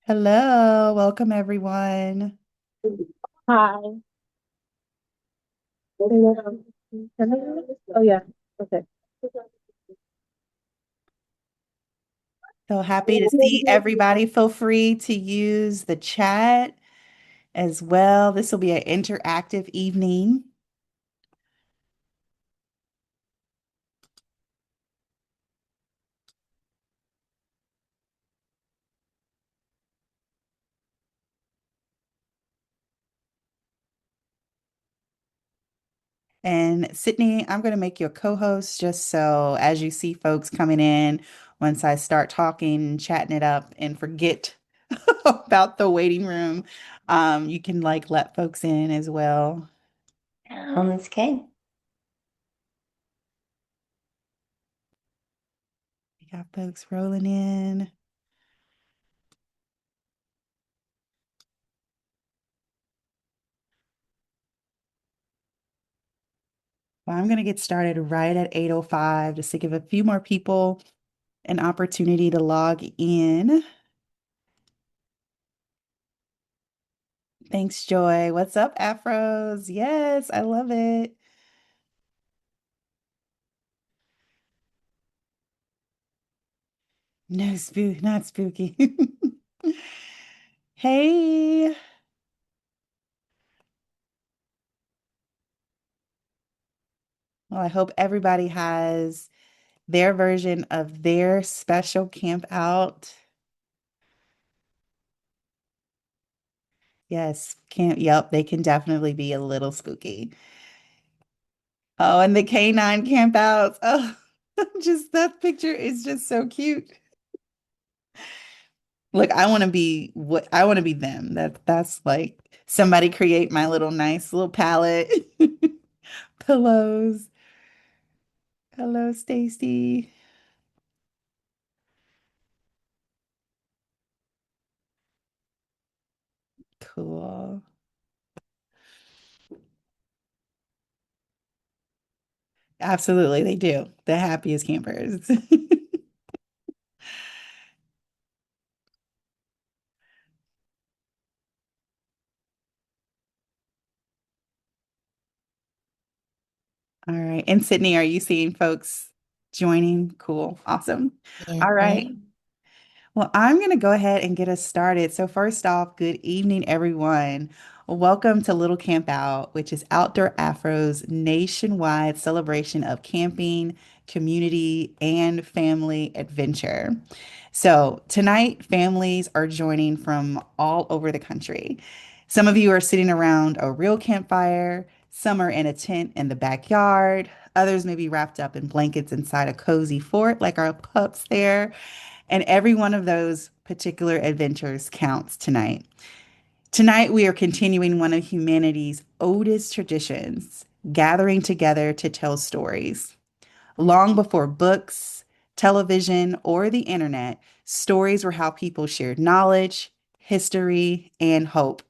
Hello, welcome everyone. Hi. Hello. Hello. Oh yeah. Okay. So happy to see everybody. Feel free to use the chat as well. This will be an interactive evening. And Sydney, I'm going to make you a co-host just so as you see folks coming in, once I start talking, chatting it up, and forget about the waiting room, you can like let folks in as well. It's okay. We got folks rolling in. Well, I'm going to get started right at 8:05 just to give a few more people an opportunity to log in. Thanks, Joy. What's up, Afros? Yes, I love it. No spook, not spooky. Hey. Well, I hope everybody has their version of their special camp out. Yes, camp. Yep, they can definitely be a little spooky. Oh, and the canine camp outs. Oh, just that picture is just so cute. Look, I want to be them. That's like somebody create my little nice little palette. Pillows. Hello, Stacy. Cool. Absolutely, they do. The happiest campers. All right. And Sydney, are you seeing folks joining? Cool. Awesome. Yes, All I right. am. Well, I'm going to go ahead and get us started. So, first off, good evening, everyone. Welcome to Little Camp Out, which is Outdoor Afro's nationwide celebration of camping, community, and family adventure. So, tonight, families are joining from all over the country. Some of you are sitting around a real campfire, some are in a tent in the backyard, others may be wrapped up in blankets inside a cozy fort, like our pups there. And every one of those particular adventures counts tonight. Tonight, we are continuing one of humanity's oldest traditions, gathering together to tell stories. Long before books, television, or the internet, stories were how people shared knowledge, history, and hope.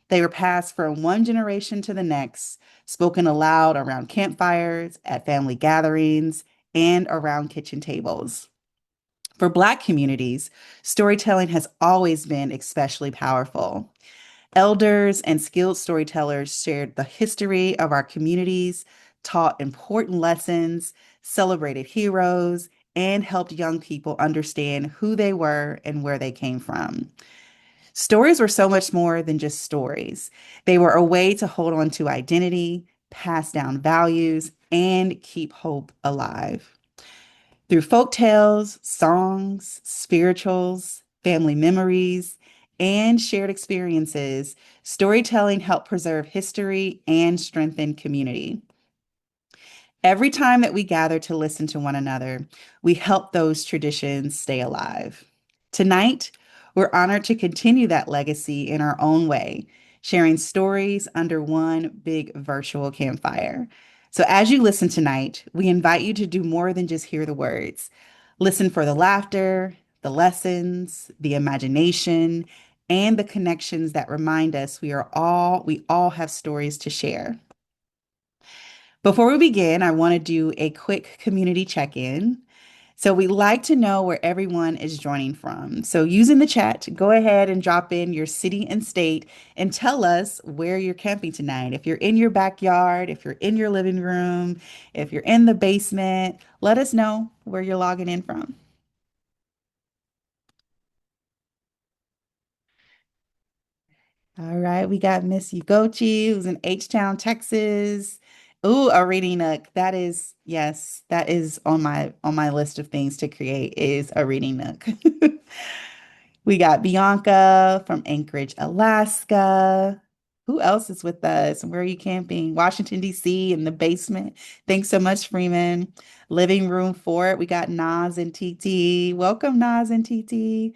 They were passed from one generation to the next, spoken aloud around campfires, at family gatherings, and around kitchen tables. For Black communities, storytelling has always been especially powerful. Elders and skilled storytellers shared the history of our communities, taught important lessons, celebrated heroes, and helped young people understand who they were and where they came from. Stories were so much more than just stories. They were a way to hold on to identity, pass down values, and keep hope alive. Through folk tales, songs, spirituals, family memories, and shared experiences, storytelling helped preserve history and strengthen community. Every time that we gather to listen to one another, we help those traditions stay alive. Tonight, we're honored to continue that legacy in our own way, sharing stories under one big virtual campfire. So, as you listen tonight, we invite you to do more than just hear the words. Listen for the laughter, the lessons, the imagination, and the connections that remind us we all have stories to share. Before we begin, I want to do a quick community check in. So we like to know where everyone is joining from. So using the chat, go ahead and drop in your city and state and tell us where you're camping tonight. If you're in your backyard, if you're in your living room, if you're in the basement, let us know where you're logging in from. All right, we got Miss Ugochi, who's in H-Town, Texas. Ooh, a reading nook. That is, yes, that is on my list of things to create is a reading nook. We got Bianca from Anchorage, Alaska. Who else is with us? Where are you camping? Washington, D.C. in the basement. Thanks so much, Freeman. Living room fort. We got Nas and TT. Welcome, Nas and TT.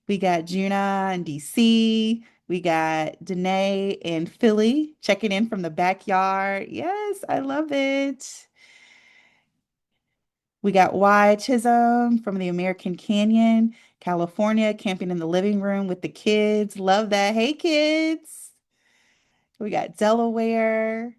We got Juna in DC. We got Danae in Philly checking in from the backyard. Yes, I love it. We got Y Chisholm from the American Canyon, California, camping in the living room with the kids. Love that. Hey, kids. We got Delaware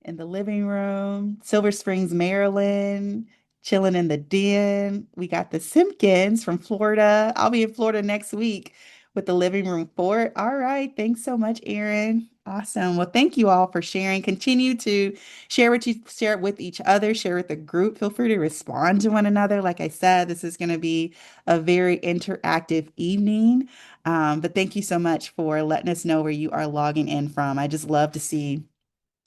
in the living room, Silver Springs, Maryland, chilling in the den. We got the Simpkins from Florida. I'll be in Florida next week with the living room fort. All right. Thanks so much, Erin. Awesome. Well, thank you all for sharing. Continue to share it with each other, share with the group. Feel free to respond to one another. Like I said, this is going to be a very interactive evening. But thank you so much for letting us know where you are logging in from. I just love to see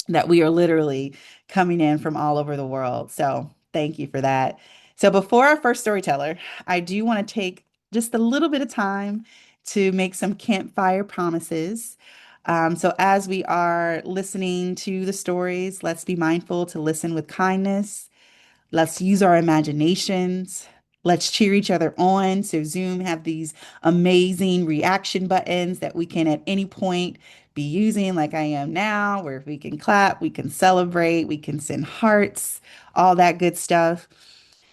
that we are literally coming in from all over the world. So thank you for that. So before our first storyteller, I do want to take just a little bit of time to make some campfire promises. So as we are listening to the stories, let's be mindful to listen with kindness. Let's use our imaginations. Let's cheer each other on. So Zoom have these amazing reaction buttons that we can at any point be using like I am now, where if we can clap, we can celebrate, we can send hearts, all that good stuff.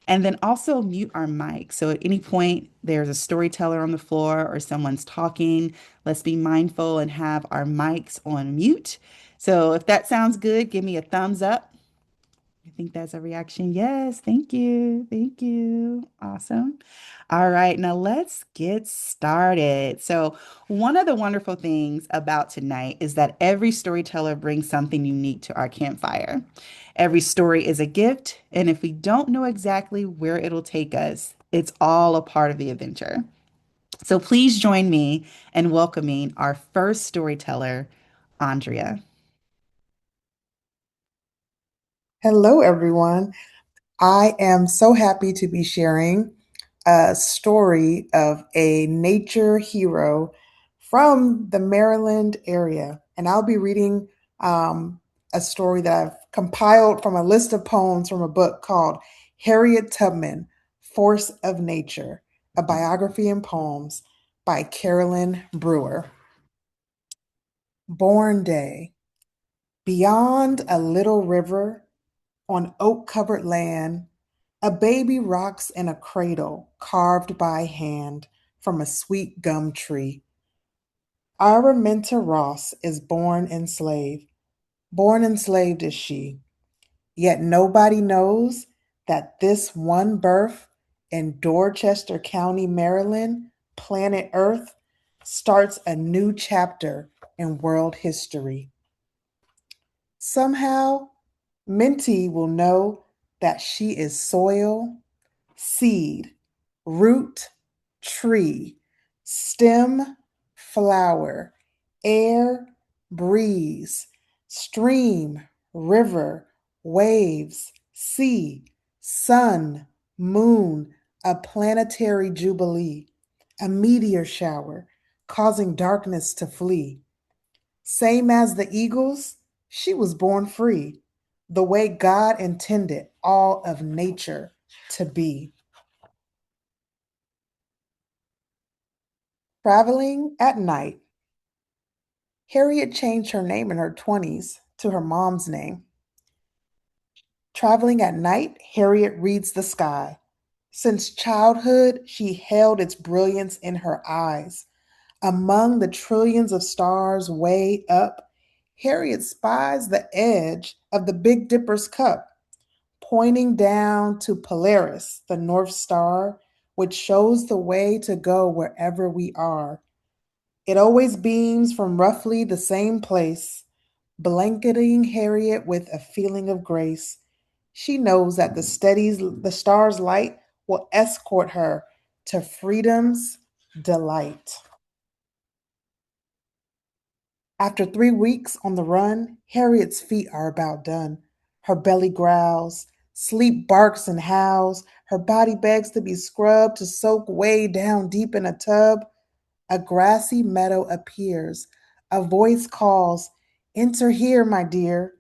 And then also mute our mic. So at any point there's a storyteller on the floor or someone's talking, let's be mindful and have our mics on mute. So if that sounds good, give me a thumbs up. I think that's a reaction. Yes, thank you. Thank you. Awesome. All right, now let's get started. So, one of the wonderful things about tonight is that every storyteller brings something unique to our campfire. Every story is a gift, and if we don't know exactly where it'll take us, it's all a part of the adventure. So, please join me in welcoming our first storyteller, Andrea. Hello, everyone. I am so happy to be sharing a story of a nature hero from the Maryland area. And I'll be reading a story that I've compiled from a list of poems from a book called Harriet Tubman, Force of Nature, a biography and poems by Carolyn Brewer. Born Day. Beyond a little river, on oak covered land, a baby rocks in a cradle carved by hand from a sweet gum tree. Araminta Ross is born enslaved is she. Yet nobody knows that this one birth in Dorchester County, Maryland, planet Earth, starts a new chapter in world history. Somehow, Minty will know that she is soil, seed, root, tree, stem, flower, air, breeze, stream, river, waves, sea, sun, moon, a planetary jubilee, a meteor shower, causing darkness to flee. Same as the eagles, she was born free, the way God intended all of nature to be. Traveling at night, Harriet changed her name in her 20s to her mom's name. Traveling at night, Harriet reads the sky. Since childhood, she held its brilliance in her eyes. Among the trillions of stars way up, Harriet spies the edge of the Big Dipper's cup. pointing down to Polaris, the North Star, which shows the way to go wherever we are. It always beams from roughly the same place, blanketing Harriet with a feeling of grace. She knows that the star's light will escort her to freedom's delight. After 3 weeks on the run, Harriet's feet are about done. Her belly growls, sleep barks and howls, her body begs to be scrubbed to soak way down deep in a tub. A grassy meadow appears. A voice calls, "Enter here, my dear."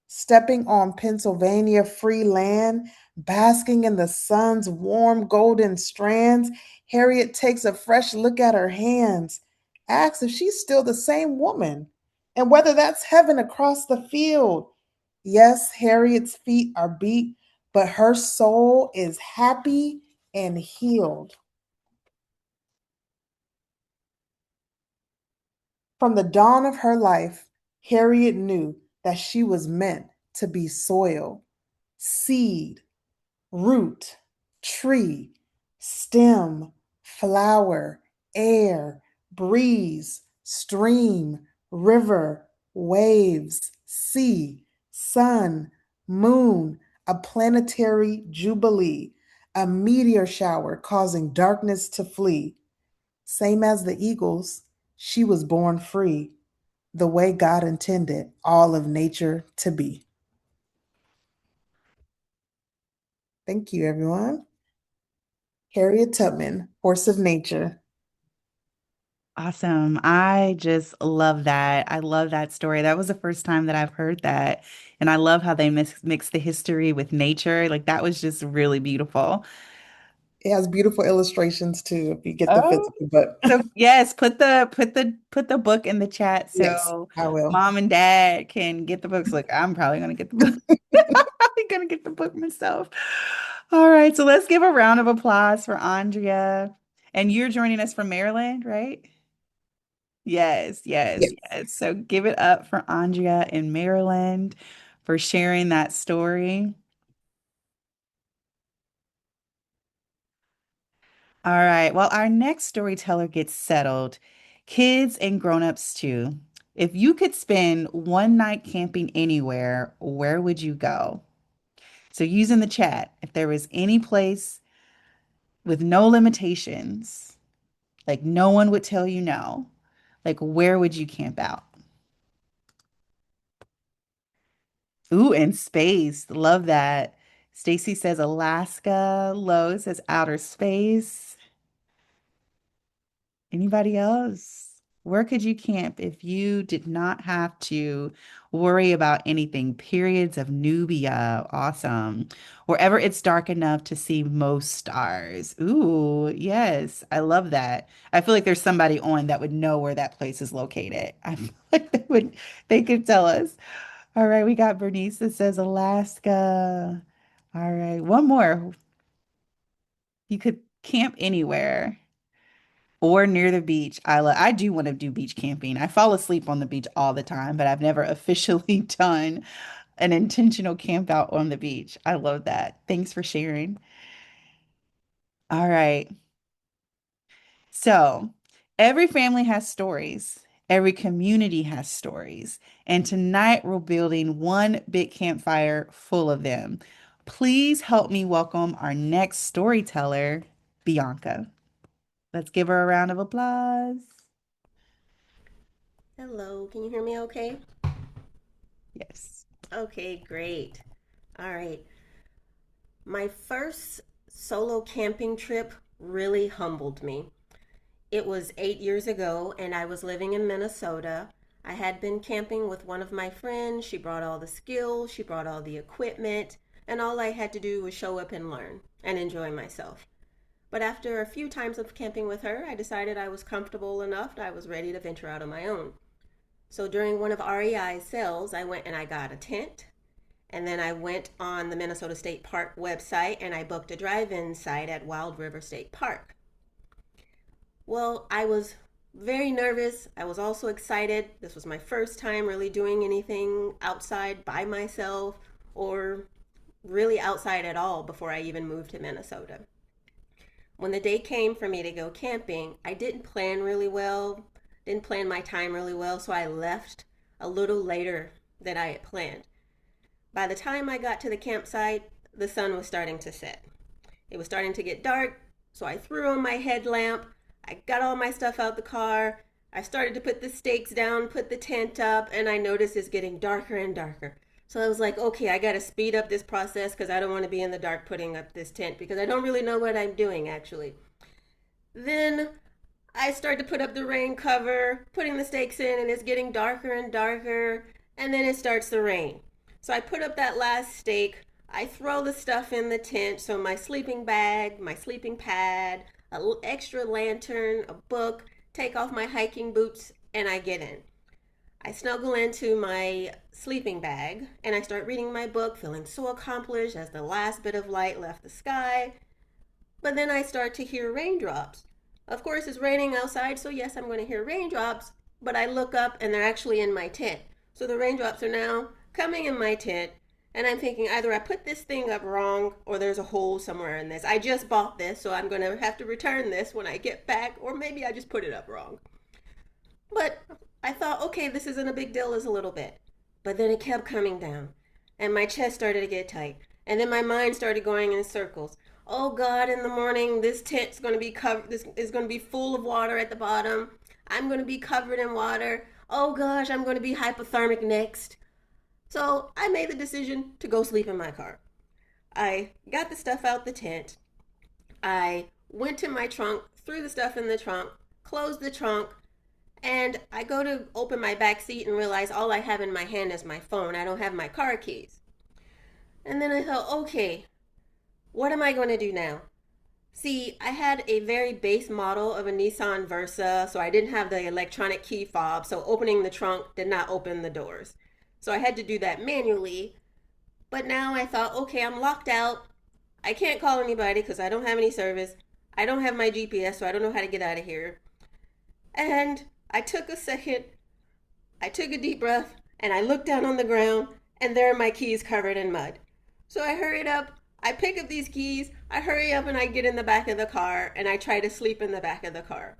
Stepping on Pennsylvania free land, basking in the sun's warm golden strands, Harriet takes a fresh look at her hands, asks if she's still the same woman, and whether that's heaven across the field. Yes, Harriet's feet are beat, but her soul is happy and healed. From the dawn of her life, Harriet knew that she was meant to be soil, seed, root, tree, stem, flower, air, breeze, stream, river, waves, sea, sun, moon, a planetary jubilee, a meteor shower causing darkness to flee. Same as the eagles, she was born free, the way God intended all of nature to be. Thank you, everyone. Harriet Tubman, Force of Nature. Awesome. I just love that. I love that story. That was the first time that I've heard that. And I love how they mix the history with nature. Like that was just really beautiful. It has beautiful illustrations too, if you get the Oh, physical book. so yes, put the book in the chat Yes, so I will. mom and dad can get the books. Look, I'm probably gonna get the book. I'm probably gonna get the book myself. All right, so let's give a round of applause for Andrea. And you're joining us from Maryland, right? Yes, yes, Yes. yes. So give it up for Andrea in Maryland for sharing that story. All right. Well, our next storyteller gets settled. Kids and grown-ups too. If you could spend one night camping anywhere, where would you go? So using the chat, if there was any place with no limitations, like no one would tell you no, like where would you camp out? Ooh, and space. Love that. Stacy says Alaska. Lois says outer space. Anybody else? Where could you camp if you did not have to worry about anything? Periods of Nubia. Awesome. Wherever it's dark enough to see most stars. Ooh, yes. I love that. I feel like there's somebody on that would know where that place is located. I feel like they could tell us. All right, we got Bernice that says Alaska. All right, one more. You could camp anywhere or near the beach. I do want to do beach camping. I fall asleep on the beach all the time, but I've never officially done an intentional camp out on the beach. I love that. Thanks for sharing. All right. So, every family has stories. Every community has stories. And tonight we're building one big campfire full of them. Please help me welcome our next storyteller, Bianca. Let's give her a round of applause. Hello, can you hear me okay? Yes. Okay, great. All right. My first solo camping trip really humbled me. It was 8 years ago, and I was living in Minnesota. I had been camping with one of my friends. She brought all the skills, she brought all the equipment, and all I had to do was show up and learn and enjoy myself. But after a few times of camping with her, I decided I was comfortable enough, I was ready to venture out on my own. So during one of REI's sales, I went and I got a tent. And then I went on the Minnesota State Park website and I booked a drive-in site at Wild River State Park. Well, I was very nervous. I was also excited. This was my first time really doing anything outside by myself or really outside at all before I even moved to Minnesota. When the day came for me to go camping, I didn't plan really well, didn't plan my time really well, so I left a little later than I had planned. By the time I got to the campsite, the sun was starting to set. It was starting to get dark, so I threw on my headlamp. I got all my stuff out the car. I started to put the stakes down, put the tent up, and I noticed it's getting darker and darker. So I was like, okay, I got to speed up this process because I don't want to be in the dark putting up this tent because I don't really know what I'm doing actually. Then I start to put up the rain cover, putting the stakes in, and it's getting darker and darker, and then it starts to rain. So I put up that last stake. I throw the stuff in the tent, so my sleeping bag, my sleeping pad, an extra lantern, a book, take off my hiking boots, and I get in. I snuggle into my sleeping bag and I start reading my book, feeling so accomplished as the last bit of light left the sky. But then I start to hear raindrops. Of course, it's raining outside, so yes, I'm going to hear raindrops, but I look up and they're actually in my tent. So the raindrops are now coming in my tent, and I'm thinking either I put this thing up wrong or there's a hole somewhere in this. I just bought this, so I'm going to have to return this when I get back, or maybe I just put it up wrong. But I thought, okay, this isn't a big deal as a little bit. But then it kept coming down, and my chest started to get tight. And then my mind started going in circles. Oh God, in the morning, this tent's going to be covered. This is going to be full of water at the bottom. I'm going to be covered in water. Oh gosh, I'm going to be hypothermic next. So I made the decision to go sleep in my car. I got the stuff out the tent. I went to my trunk, threw the stuff in the trunk, closed the trunk, and I go to open my back seat and realize all I have in my hand is my phone. I don't have my car keys. And then I thought, okay, what am I going to do now? See, I had a very base model of a Nissan Versa, so I didn't have the electronic key fob, so opening the trunk did not open the doors. So I had to do that manually. But now I thought, okay, I'm locked out. I can't call anybody because I don't have any service. I don't have my GPS, so I don't know how to get out of here. And I took a second, I took a deep breath, and I looked down on the ground, and there are my keys covered in mud. So I hurried up, I pick up these keys, I hurry up and I get in the back of the car, and I try to sleep in the back of the car.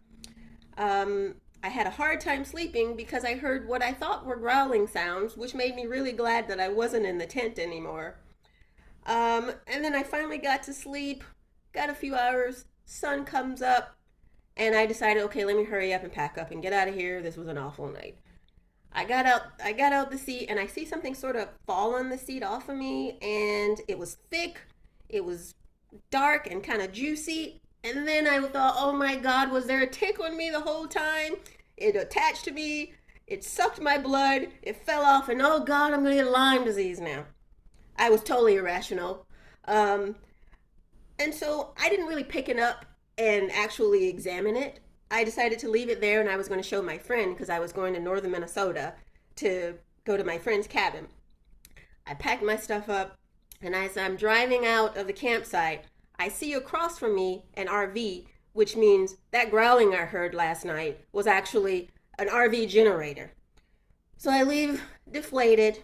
I had a hard time sleeping because I heard what I thought were growling sounds, which made me really glad that I wasn't in the tent anymore. And then I finally got to sleep, got a few hours, sun comes up, and I decided, okay, let me hurry up and pack up and get out of here. This was an awful night. I got out the seat and I see something sort of fall on the seat off of me, and it was thick, it was dark and kind of juicy. And then I thought, oh my God, was there a tick on me the whole time? It attached to me, it sucked my blood, it fell off, and oh God, I'm gonna get Lyme disease now. I was totally irrational. And so I didn't really pick it up and actually examine it. I decided to leave it there, and I was going to show my friend because I was going to northern Minnesota to go to my friend's cabin. I packed my stuff up, and as I'm driving out of the campsite, I see across from me an RV, which means that growling I heard last night was actually an RV generator. So I leave deflated,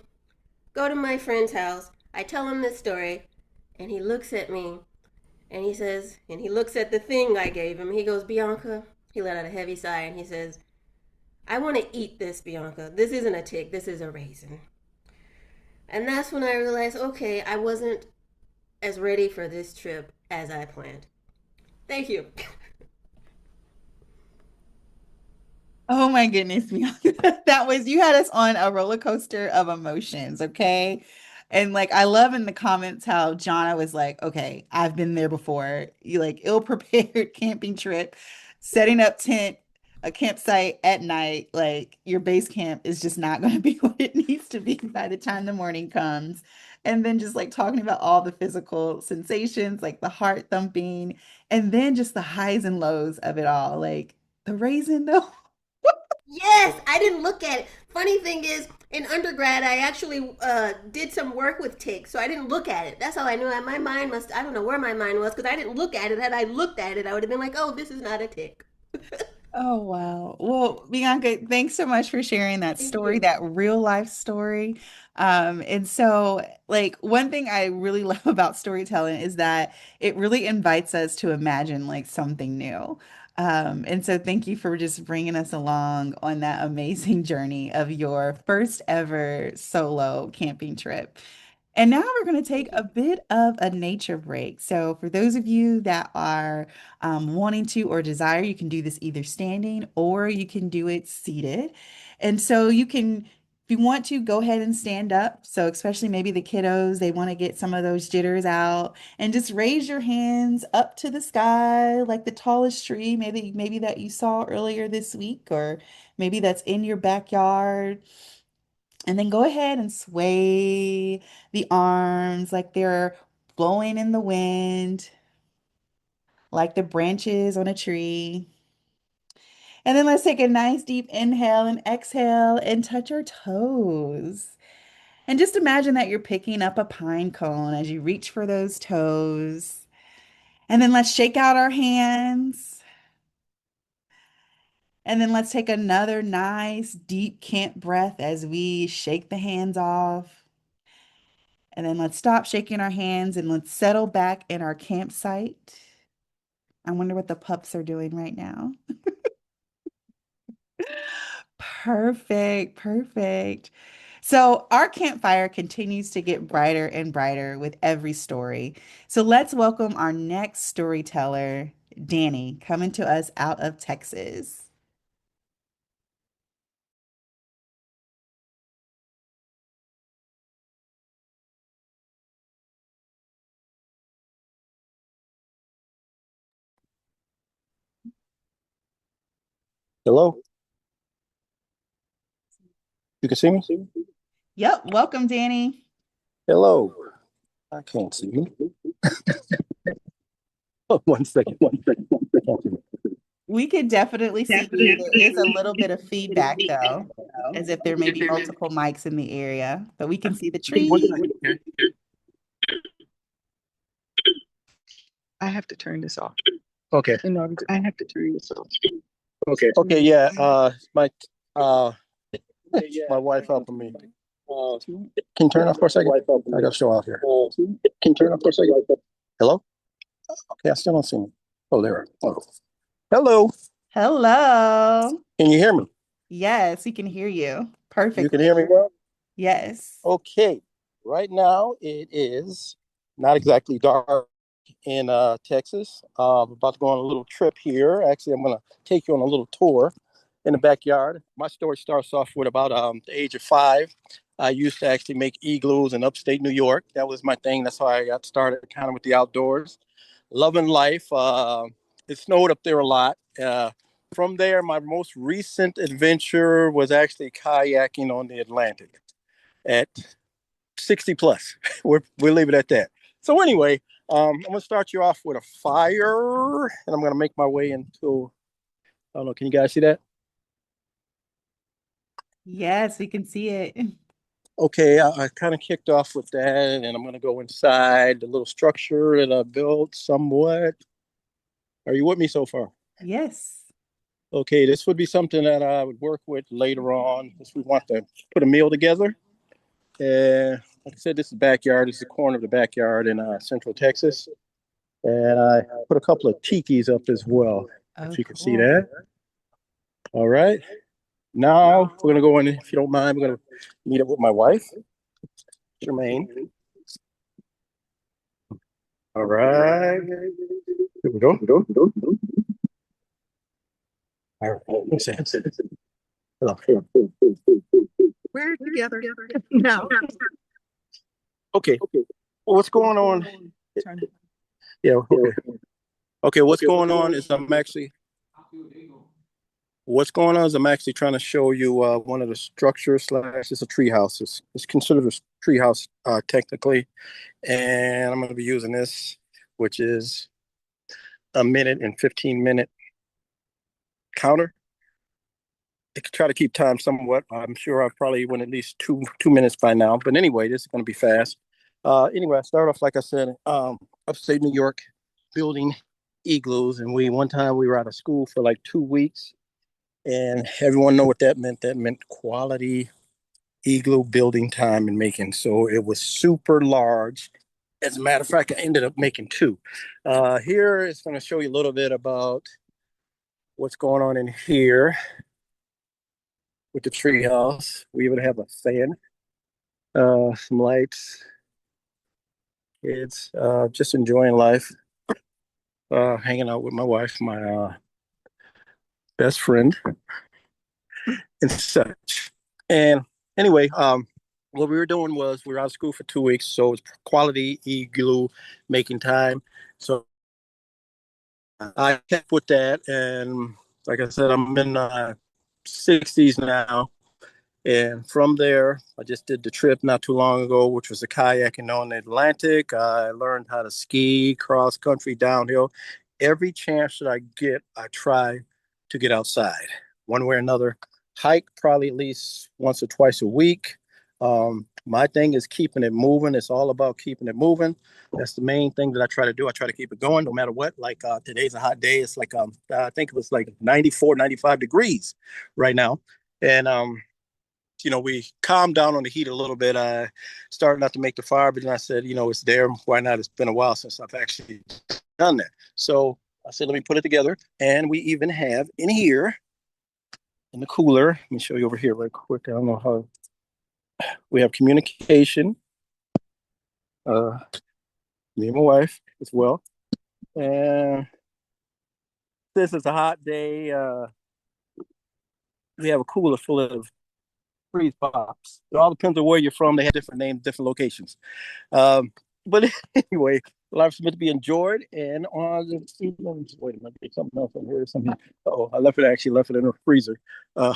go to my friend's house, I tell him this story, and he looks at me and he says, and he looks at the thing I gave him. He goes, Bianca, he let out a heavy sigh and he says, I want to eat this, Bianca. This isn't a tick, this is a raisin. And that's when I realized, okay, I wasn't as ready for this trip as I planned. Thank you. Oh my goodness, Bianca. That was, you had us on a roller coaster of emotions, okay? And like, I love in the comments how Jonna was like, okay, I've been there before. You like ill-prepared camping trip, setting up a campsite at night, like your base camp is just not going to be what it needs to be by the time the morning comes. And then just like talking about all the physical sensations, like the heart thumping, and then just the highs and lows of it all. Like the raisin though. Yes, I didn't look at it. Funny thing is, in undergrad, I actually did some work with ticks, so I didn't look at it. That's how I knew. My mind I don't know where my mind was, because I didn't look at it. Had I looked at it, I would have been like, oh, this is not a tick. Oh, wow. Well, Bianca, thanks so much for sharing that Thank story, you. that real life story. And so, like, one thing I really love about storytelling is that it really invites us to imagine like something new. And so, thank you for just bringing us along on that amazing journey of your first ever solo camping trip. And now we're going to take Thank a you. bit of a nature break. So, for those of you that are wanting to or desire, you can do this either standing or you can do it seated. And so, you can, if you want to, go ahead and stand up. So, especially maybe the kiddos, they want to get some of those jitters out and just raise your hands up to the sky like the tallest tree, maybe that you saw earlier this week, or maybe that's in your backyard. And then go ahead and sway the arms like they're blowing in the wind, like the branches on a tree. And then let's take a nice deep inhale and exhale and touch our toes. And just imagine that you're picking up a pine cone as you reach for those toes. And then let's shake out our hands. And then let's take another nice deep camp breath as we shake the hands off. And then let's stop shaking our hands and let's settle back in our campsite. I wonder what the pups are doing right now. Perfect, perfect. So our campfire continues to get brighter and brighter with every story. So let's welcome our next storyteller, Danny, coming to us out of Texas. Hello, you can see me? Yep, welcome, Danny. Hello, I can't see me. One second. Can't see me. We could definitely see you. There is a little bit of feedback, though, as if there may be multiple mics in the area, but we can see the What did tree. I do here? I have to turn this off. Okay. I have to turn this off. Okay. Okay. Yeah. Uh my wife helping me. Can you turn off for a second? I got to show off here. Can you turn off for a second? Hello. Okay. I still don't see me. Oh, there. Oh. Hello. Hello. Can you hear me? Yes, we can hear you You can hear me perfectly. well. Yes. Okay. Right now it is not exactly dark in Texas. I'm about to go on a little trip here. Actually, I'm going to take you on a little tour in the backyard. My story starts off with about the age of 5. I used to actually make igloos in upstate New York. That was my thing. That's how I got started kind of with the outdoors. Loving life. It snowed up there a lot. From there, my most recent adventure was actually kayaking on the Atlantic at 60 plus. We'll leave it at that. So anyway, I'm gonna start you off with a fire, and I'm gonna make my way into. I don't know. Can you guys see that? Yes, we can see it. Okay, I kind of kicked off with that, and I'm gonna go inside the little structure that I built somewhat. Are you with me so far? Yes. Okay, this would be something that I would work with later on if we want to put a meal together. Like I said, this is backyard. This is the corner of the backyard in Central Texas. And I put a couple of tikis up as well, Oh, if you can see cool. that. All right. Now we're gonna go in, if you don't mind, we're gonna meet up with my wife, Jermaine. All right. Here we go. All right. Let's see. Hello. We're together now. Okay. What's going on? Yeah. Okay. Okay. What's going on is I'm actually trying to show you one of the structures slash it's a tree house. It's considered a tree house technically, and I'm going to be using this, which is a minute and 15-minute counter. I could try to keep time somewhat. I'm sure I've probably went at least two minutes by now. But anyway, this is going to be fast. Anyway, I start off like I said, upstate New York, building igloos, and one time we were out of school for like 2 weeks, And everyone know what that meant. That meant quality igloo building time and making. So it was super large. As a matter of fact, I ended up making two. Here is going to show you a little bit about what's going on in here with the tree house. We even have a fan, some lights. It's just enjoying life, hanging out with my wife, my best friend, and such. And anyway, what we were doing was we were out of school for 2 weeks, so it's quality igloo making time. So I kept with that, and like I said, I'm in my 60s now. And from there, I just did the trip not too long ago, which was a kayaking on the Atlantic. I learned how to ski, cross country, downhill. Every chance that I get, I try to get outside one way or another. Hike probably at least once or twice a week. My thing is keeping it moving. It's all about keeping it moving. That's the main thing that I try to do. I try to keep it going no matter what. Like today's a hot day. It's like, I think it was like 94, 95 degrees right now. And we calmed down on the heat a little bit. I started not to make the fire, but then I said, it's there. Why not? It's been a while since I've actually done that. So I said, let me put it together. And we even have in here, in the cooler, let me show you over here right quick. I don't know how we have communication, uh, me and my wife as well. And this is a hot day. We have a cooler full of freeze pops. It all depends on where you're from. They have different names, different locations. But anyway, life's meant to be enjoyed. And on the wait a minute, there's something else over here. Something. Oh, I actually left it in the freezer. Uh,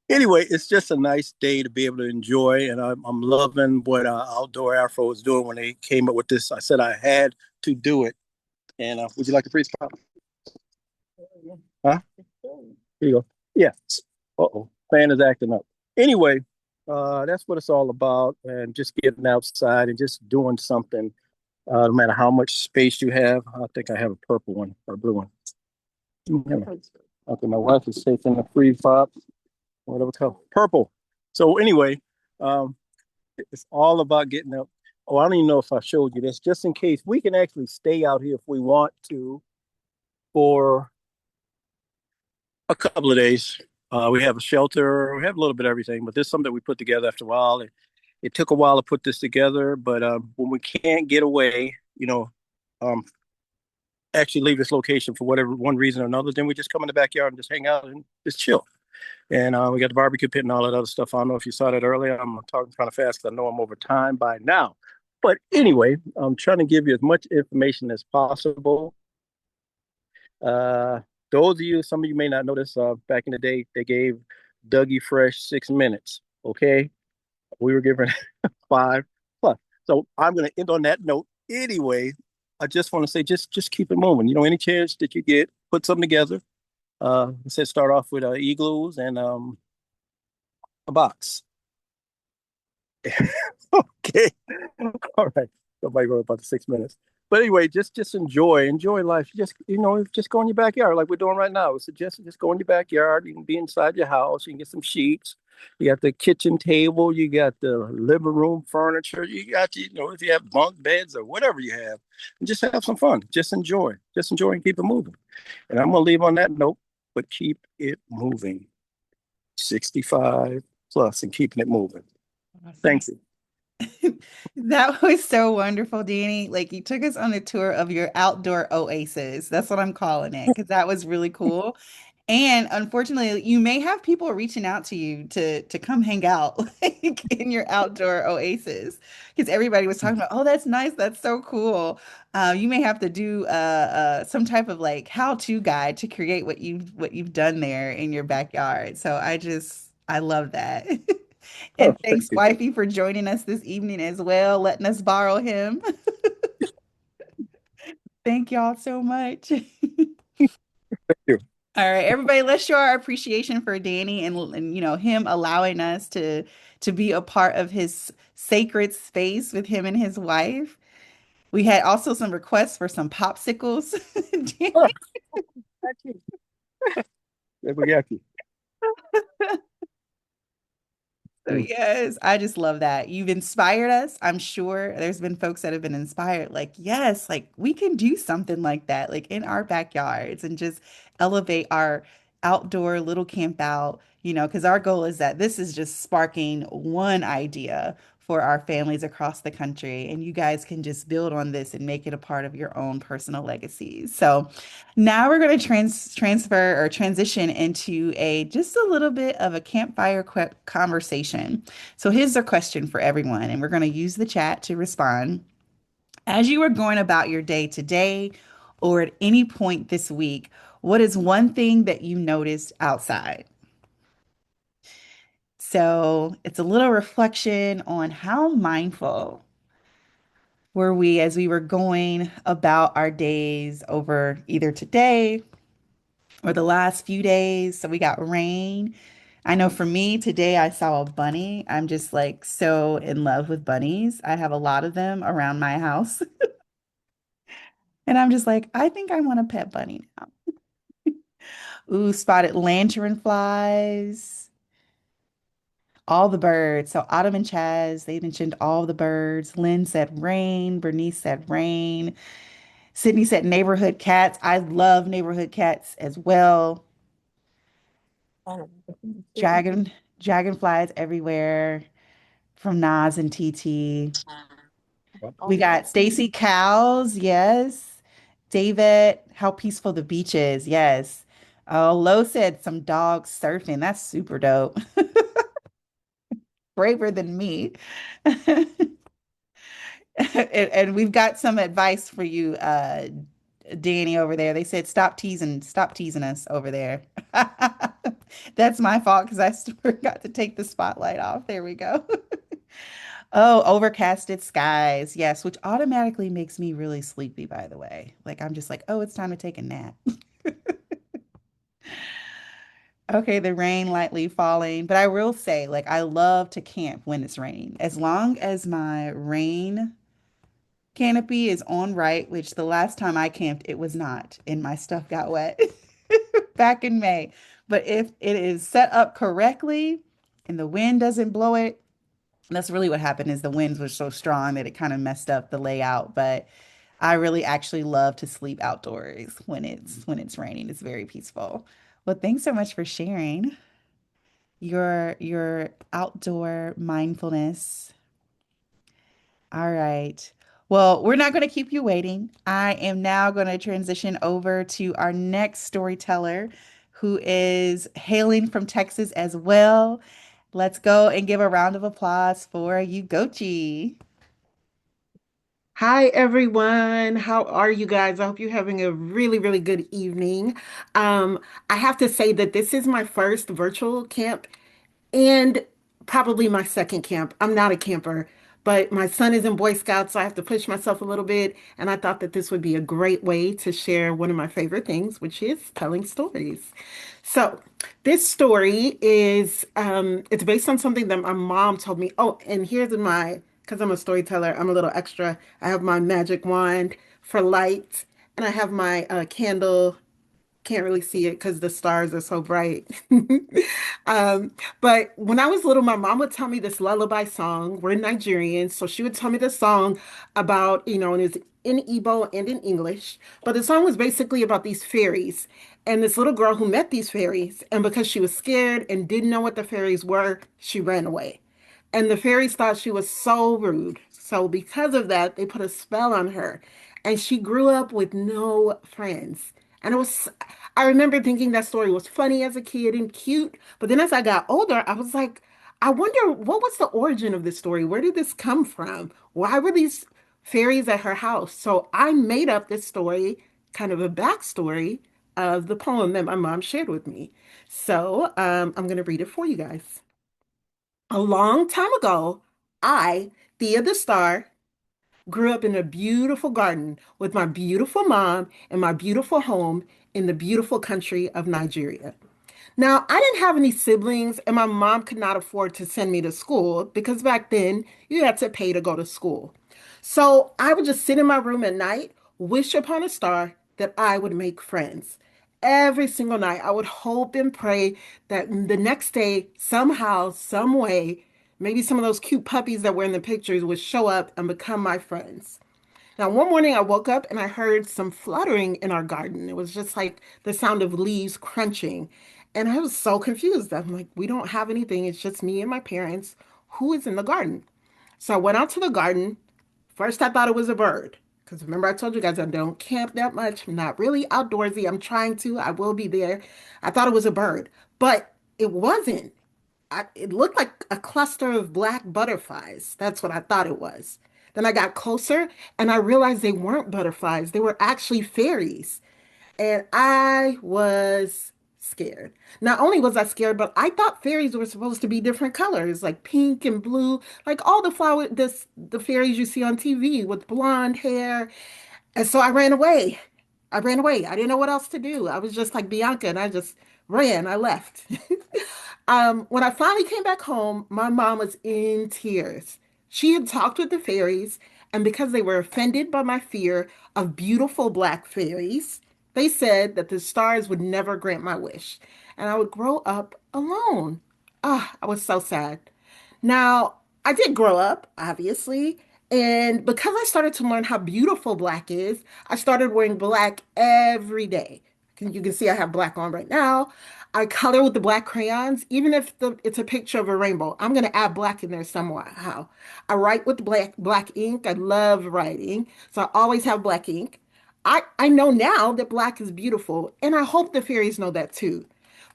anyway, it's just a nice day to be able to enjoy, and I'm loving what Outdoor Afro is doing when they came up with this. I said I had to do it. And would you like to freeze pop? Huh? Here you go. Yeah. Uh-oh. Fan is acting up. Anyway, that's what it's all about, and just getting outside and just doing something. No matter how much space you have. I think I have a purple one or a blue one. Okay, my wife is taking the free pop, whatever color, purple. So anyway, um, it's all about getting up. Oh, I don't even know if I showed you this. Just in case, we can actually stay out here if we want to for a couple of days. We have a shelter. We have a little bit of everything, but this is something that we put together after a while. It took a while to put this together, but when we can't get away, um, actually leave this location for whatever one reason or another, then we just come in the backyard and just hang out and just chill. And we got the barbecue pit and all that other stuff. I don't know if you saw that earlier. I'm talking kind of fast because I know I'm over time by now. But anyway, I'm trying to give you as much information as possible. Uh, those of you, some of you may not know this. Back in the day, they gave Dougie Fresh 6 minutes. Okay, we were given 5 plus. So I'm going to end on that note. Anyway, I just want to say, just keep it moving. Any chance that you get, put something together. I said start off with igloos and a box. Okay. All right. Nobody wrote about the 6 minutes. But anyway, just enjoy life. Just go in your backyard like we're doing right now. I suggest just go in your backyard. You can be inside your house. You can get some sheets. You got the kitchen table. You got the living room furniture. You got, if you have bunk beds or whatever you have, and just have some fun. Just enjoy. Just enjoy and keep it moving. And I'm gonna leave on that note, but keep it moving. 65 plus and keeping it moving. Awesome. Thank you. That was so wonderful, Danny. Like you took us on a tour of your outdoor oasis. That's what I'm calling it, because that was really cool. And unfortunately, you may have people reaching out to you to come hang out like in your outdoor oasis, because everybody was talking about, oh, that's nice, that's so cool. You may have to do some type of like how-to guide to create what you've done there in your backyard. So I love that. Oh, And thank thanks, you. wifey, for joining us this evening as well, letting us borrow him. Thank y'all so much. Thank you. All right, everybody, let's show our appreciation for Danny and him allowing us to be a part of his sacred space with him and his wife. We had also some requests for some popsicles. Oh, thank you. we got you. So yes, I just love that. You've inspired us. I'm sure there's been folks that have been inspired, like, yes, like we can do something like that, like in our backyards and just elevate our outdoor little camp out, because our goal is that this is just sparking one idea for our families across the country. And you guys can just build on this and make it a part of your own personal legacies. So now we're going to transfer or transition into a just a little bit of a campfire conversation. So here's a question for everyone, and we're going to use the chat to respond. As you are going about your day today or at any point this week, what is one thing that you noticed outside? So it's a little reflection on how mindful were we as we were going about our days over either today or the last few days. So we got rain. I know for me today, I saw a bunny. I'm just like so in love with bunnies. I have a lot of them around my house. And I'm just like, I think I want a pet bunny now. Ooh, spotted lantern flies, all the birds. So Autumn and Chaz, they mentioned all the birds. Lynn said rain. Bernice said rain. Sydney said neighborhood cats. I love neighborhood cats as well. Dragon, dragonflies everywhere from Nas and TT. We got Stacy Cows, yes. David, how peaceful the beach is, yes. Oh, Lo said some dogs surfing. That's super dope. Braver than me. And we've got some advice for you, Danny over there. They said stop teasing us over there. That's my fault because I forgot to take the spotlight off. There we go. Oh, overcasted skies. Yes, which automatically makes me really sleepy, by the way. Like I'm just like, oh, it's time to take a nap. Okay, the rain lightly falling. But I will say, like, I love to camp when it's raining. As long as my rain canopy is on right, which the last time I camped, it was not, and my stuff got wet back in May. But if it is set up correctly and the wind doesn't blow it, that's really what happened is the winds were so strong that it kind of messed up the layout. But I really actually love to sleep outdoors when it's raining. It's very peaceful. Well, thanks so much for sharing your outdoor mindfulness. All right. Well, we're not going to keep you waiting. I am now going to transition over to our next storyteller who is hailing from Texas as well. Let's go and give a round of applause for Ugochi. Hi, everyone. How are you guys? I hope you're having a really, really good evening. Um, I have to say that this is my first virtual camp and probably my second camp. I'm not a camper, but my son is in Boy Scouts, so I have to push myself a little bit. And I thought that this would be a great way to share one of my favorite things, which is telling stories. So this story is it's based on something that my mom told me. Oh, and here's my because I'm a storyteller, I'm a little extra. I have my magic wand for light, and I have my candle can't really see it because the stars are so bright. Um, but when I was little, my mom would tell me this lullaby song. We're Nigerian, so she would tell me this song about, and it's in Igbo and in English. But the song was basically about these fairies and this little girl who met these fairies. And because she was scared and didn't know what the fairies were, she ran away. And the fairies thought she was so rude. So because of that, they put a spell on her. And she grew up with no friends. And I remember thinking that story was funny as a kid and cute. But then as I got older, I was like, I wonder what was the origin of this story? Where did this come from? Why were these fairies at her house? So I made up this story, kind of a backstory of the poem that my mom shared with me. So I'm going to read it for you guys. A long time ago, I, Thea the Star, grew up in a beautiful garden with my beautiful mom and my beautiful home in the beautiful country of Nigeria. Now, I didn't have any siblings, and my mom could not afford to send me to school because back then you had to pay to go to school. So I would just sit in my room at night, wish upon a star that I would make friends. every single night. I would hope and pray that the next day, somehow, some way, maybe some of those cute puppies that were in the pictures would show up and become my friends. Now, one morning I woke up and I heard some fluttering in our garden. It was just like the sound of leaves crunching. And I was so confused. I'm like, we don't have anything. It's just me and my parents. Who is in the garden? So I went out to the garden. First, I thought it was a bird. Because remember, I told you guys I don't camp that much. I'm not really outdoorsy. I'm trying to. I will be there. I thought it was a bird, but it wasn't. It looked like a cluster of black butterflies. That's what I thought it was. Then I got closer and I realized they weren't butterflies. They were actually fairies. And I was scared. Not only was I scared, but I thought fairies were supposed to be different colors, like pink and blue, like all the fairies you see on TV with blonde hair. And so I ran away. I ran away. I didn't know what else to do. I was just like Bianca and I just ran. I left. When I finally came back home, my mom was in tears. She had talked with the fairies, and because they were offended by my fear of beautiful black fairies, they said that the stars would never grant my wish, and I would grow up alone. Ah, I was so sad. Now, I did grow up, obviously, and because I started to learn how beautiful black is, I started wearing black every day. You can see I have black on right now. I color with the black crayons, even if it's a picture of a rainbow. I'm going to add black in there somehow. I write with black ink. I love writing, so I always have black ink. I know now that black is beautiful, and I hope the fairies know that too.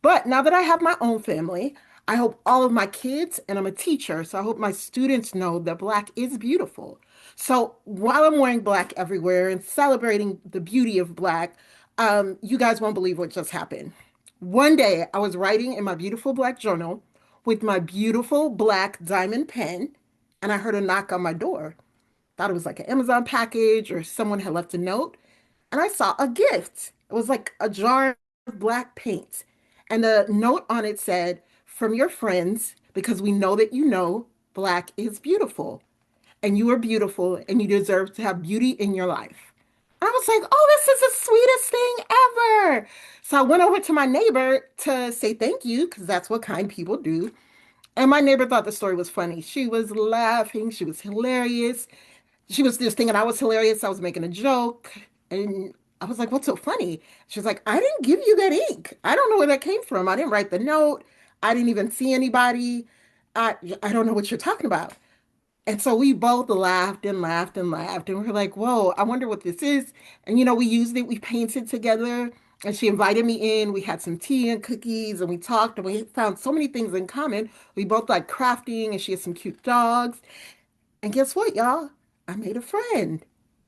But now that I have my own family, I hope all of my kids, and I'm a teacher, so I hope my students know that black is beautiful. So while I'm wearing black everywhere and celebrating the beauty of black, you guys won't believe what just happened. One day I was writing in my beautiful black journal with my beautiful black diamond pen, and I heard a knock on my door. Thought it was like an Amazon package or someone had left a note. And I saw a gift. It was like a jar of black paint. And the note on it said, from your friends, because we know that you know black is beautiful. And you are beautiful and you deserve to have beauty in your life. And I was like, oh, this is the sweetest thing ever. So I went over to my neighbor to say thank you, because that's what kind people do. And my neighbor thought the story was funny. She was laughing. She was hilarious. She was just thinking I was hilarious. I was making a joke. And I was like, what's so funny? She was like, I didn't give you that ink. I don't know where that came from. I didn't write the note. I didn't even see anybody. I don't know what you're talking about. And so we both laughed and laughed and laughed. And we are like, whoa, I wonder what this is. And, we used it, we painted together. And she invited me in. We had some tea and cookies and we talked and we found so many things in common. We both like crafting and she had some cute dogs. And guess what, y'all? I made a friend.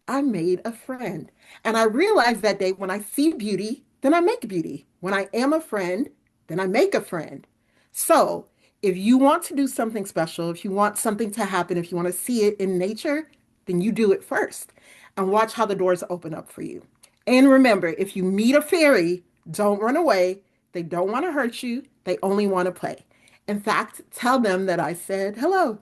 I made a friend. And I realized that day when I see beauty, then I make beauty. When I am a friend, then I make a friend. So if you want to do something special, if you want something to happen, if you want to see it in nature, then you do it first and watch how the doors open up for you. And remember, if you meet a fairy, don't run away. They don't want to hurt you. They only want to play. In fact, tell them that I said hello.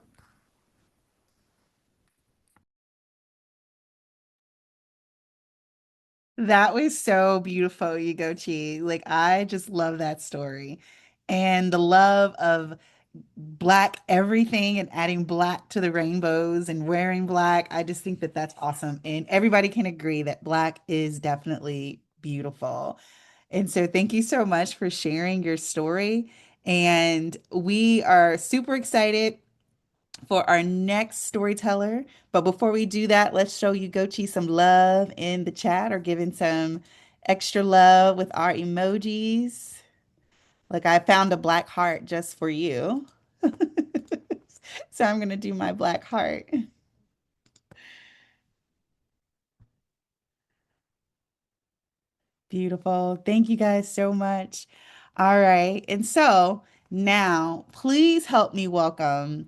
That was so beautiful, Yugochi. Like, I just love that story. And the love of black everything and adding black to the rainbows and wearing black. I just think that that's awesome. And everybody can agree that black is definitely beautiful. And so, thank you so much for sharing your story. And we are super excited for our next storyteller. But before we do that, let's show you Gochi some love in the chat or giving some extra love with our emojis. Like I found a black heart just for you. So I'm going to do my black heart. Beautiful. Thank you guys so much. All right. And so now, please help me welcome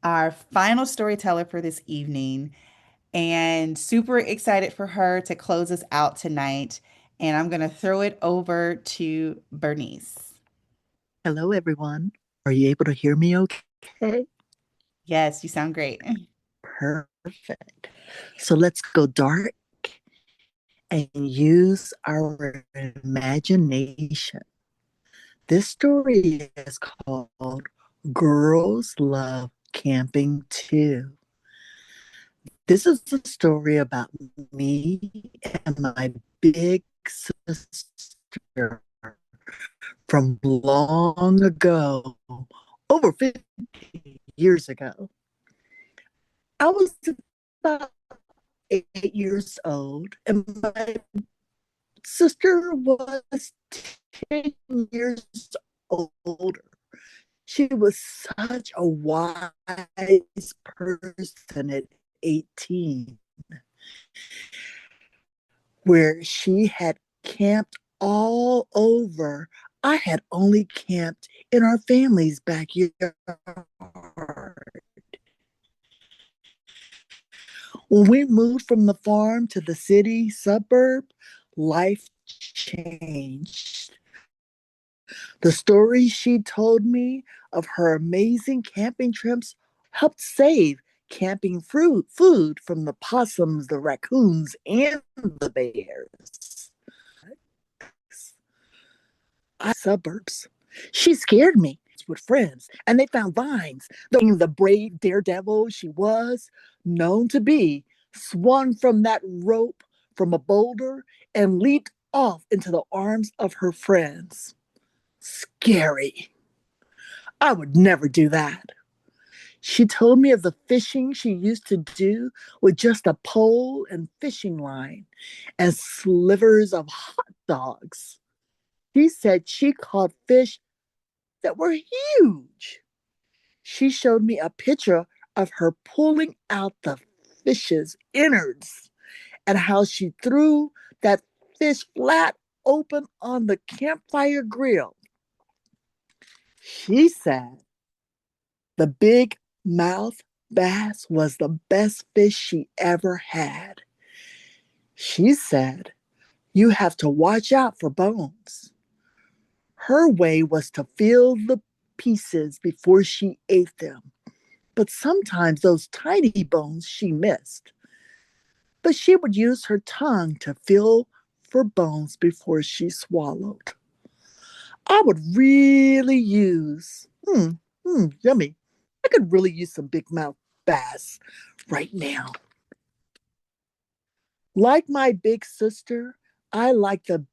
our final storyteller for this evening. And super excited for her to close us out tonight. And I'm going to throw it over to Bernice. Hello, everyone. Are you able to hear me okay? Yes, you sound great. Perfect. So let's go dark and use our imagination. This story is called Girls Love Camping Too. This is a story about me and my big sister from long ago, over 50 years ago. I was about 8 years old, and my sister was 10 years older. She was such a wise person at 18, where she had camped all over. I had only camped in our family's backyard. When we moved from the farm to the city suburb, life changed. The stories she told me of her amazing camping trips helped save camping food from the possums, the raccoons, and the bears. Suburbs. She scared me with friends, and they found vines. The brave daredevil she was known to be swung from that rope from a boulder and leaped off into the arms of her friends. Scary. I would never do that. She told me of the fishing she used to do with just a pole and fishing line and slivers of hot dogs. She said she caught fish that were huge. She showed me a picture of her pulling out the fish's innards and how she threw that fish flat open on the campfire grill. She said the big mouth bass was the best fish she ever had. She said you have to watch out for bones. Her way was to feel the pieces before she ate them. But sometimes those tiny bones she missed. But she would use her tongue to feel for bones before she swallowed. I would really yummy. I could really use some big mouth bass right now. Like my big sister, I like the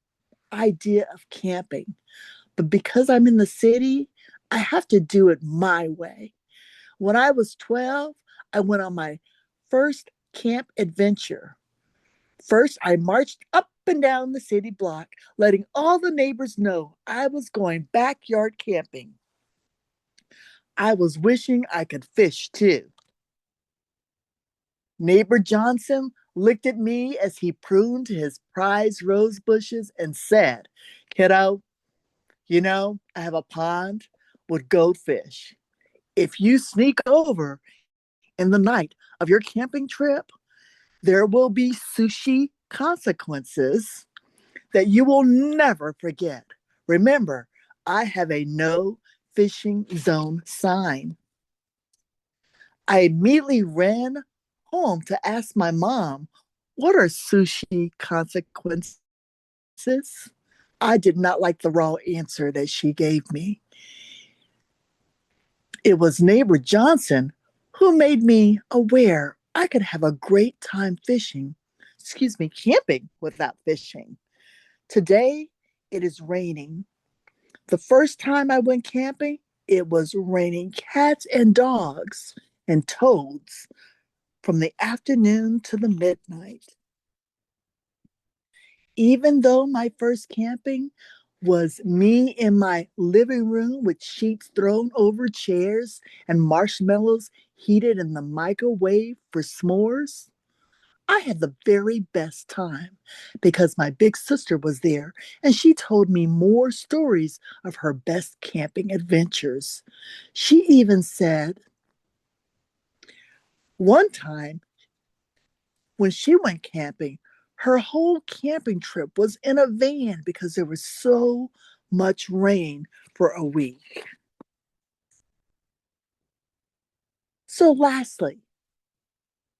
idea of camping. But because I'm in the city, I have to do it my way. When I was 12, I went on my first camp adventure. First, I marched up and down the city block, letting all the neighbors know I was going backyard camping. I was wishing I could fish too. Neighbor Johnson looked at me as he pruned his prized rose bushes and said, "Kiddo, I have a pond with goldfish. If you sneak over in the night of your camping trip, there will be sushi consequences that you will never forget. Remember, I have a no fishing zone sign." I immediately ran home to ask my mom, what are sushi consequences? I did not like the raw answer that she gave me. It was neighbor Johnson who made me aware I could have a great time camping without fishing. Today, it is raining. The first time I went camping, it was raining cats and dogs and toads from the afternoon to the midnight. Even though my first camping was me in my living room with sheets thrown over chairs and marshmallows heated in the microwave for s'mores, I had the very best time because my big sister was there and she told me more stories of her best camping adventures. She even said one time when she went camping, her whole camping trip was in a van because there was so much rain for a week. So, lastly,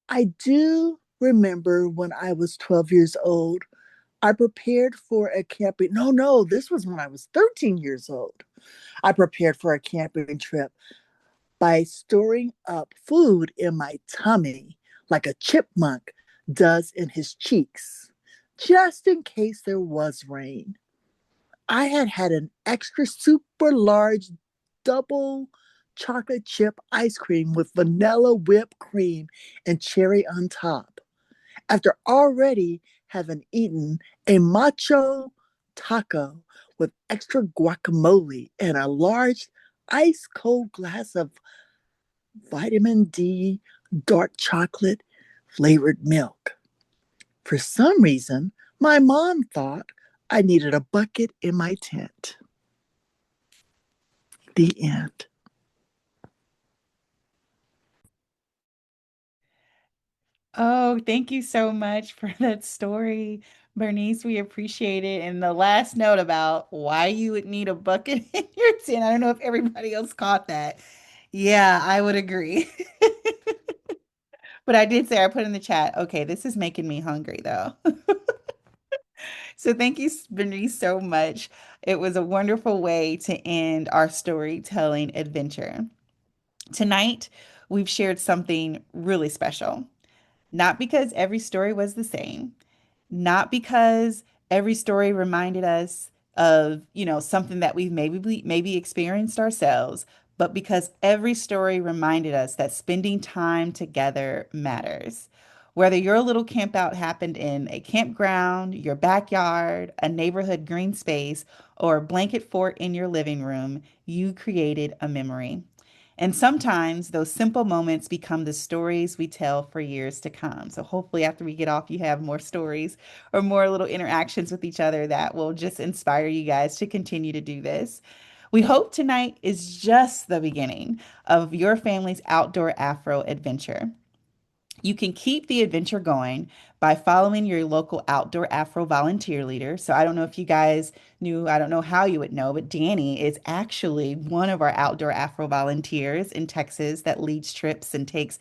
I do remember when I was 12 years old I prepared for a camping. No, no, this was when I was 13 years old. I prepared for a camping trip by storing up food in my tummy like a chipmunk does in his cheeks, just in case there was rain. I had had an extra super large double chocolate chip ice cream with vanilla whipped cream and cherry on top after already having eaten a macho taco with extra guacamole and a large ice cold glass of vitamin D dark chocolate flavored milk. For some reason, my mom thought I needed a bucket in my tent. The end. Oh, thank you so much for that story, Bernice. We appreciate it. And the last note about why you would need a bucket in your tent. I don't know if everybody else caught that. Yeah, I would agree. But I did say I put in the chat, okay, this is making me hungry though. So thank you, Bernice, so much. It was a wonderful way to end our storytelling adventure. Tonight, we've shared something really special. Not because every story was the same, not because every story reminded us of, something that we've maybe experienced ourselves, but because every story reminded us that spending time together matters. Whether your little camp out happened in a campground, your backyard, a neighborhood green space, or a blanket fort in your living room, you created a memory. And sometimes those simple moments become the stories we tell for years to come. So hopefully, after we get off, you have more stories or more little interactions with each other that will just inspire you guys to continue to do this. We hope tonight is just the beginning of your family's outdoor Afro adventure. You can keep the adventure going by following your local outdoor Afro volunteer leader. So I don't know if you guys knew, I don't know how you would know, but Danny is actually one of our outdoor Afro volunteers in Texas that leads trips and takes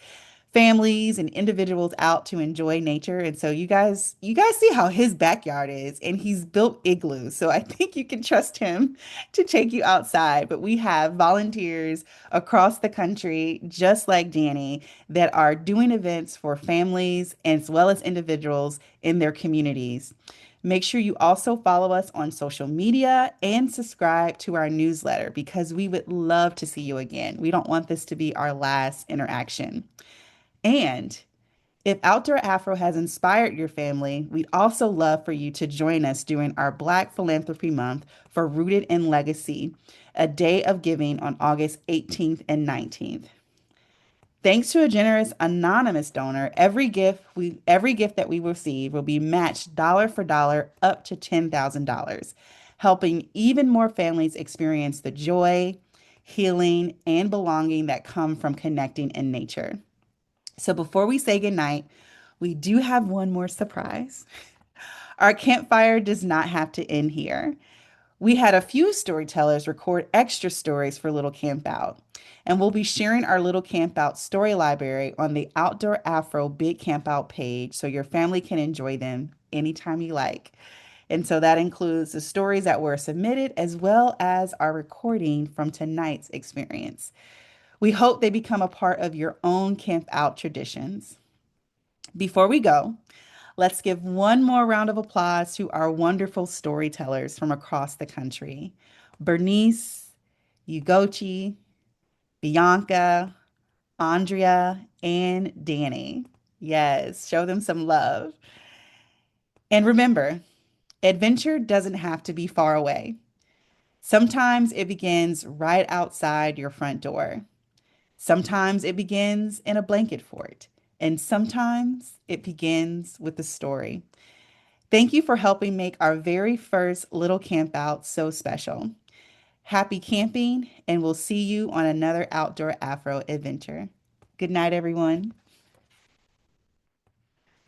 families and individuals out to enjoy nature. And so you guys see how his backyard is, and he's built igloos. So I think you can trust him to take you outside. But we have volunteers across the country, just like Danny, that are doing events for families as well as individuals in their communities. Make sure you also follow us on social media and subscribe to our newsletter because we would love to see you again. We don't want this to be our last interaction. And if Outdoor Afro has inspired your family, we'd also love for you to join us during our Black Philanthropy Month for Rooted in Legacy, a day of giving on August 18th and 19th. Thanks to a generous anonymous donor, every gift that we receive will be matched dollar for dollar up to $10,000, helping even more families experience the joy, healing, and belonging that come from connecting in nature. So before we say goodnight, we do have one more surprise. Our campfire does not have to end here. We had a few storytellers record extra stories for Little Campout, and we'll be sharing our Little Campout story library on the Outdoor Afro Big Campout page so your family can enjoy them anytime you like. And so that includes the stories that were submitted as well as our recording from tonight's experience. We hope they become a part of your own camp out traditions. Before we go, let's give one more round of applause to our wonderful storytellers from across the country. Bernice, Ugochi, Bianca, Andrea, and Danny. Yes, show them some love. And remember, adventure doesn't have to be far away. Sometimes it begins right outside your front door. Sometimes it begins in a blanket fort, and sometimes it begins with a story. Thank you for helping make our very first little camp out so special. Happy camping, and we'll see you on another outdoor Afro adventure. Good night, everyone.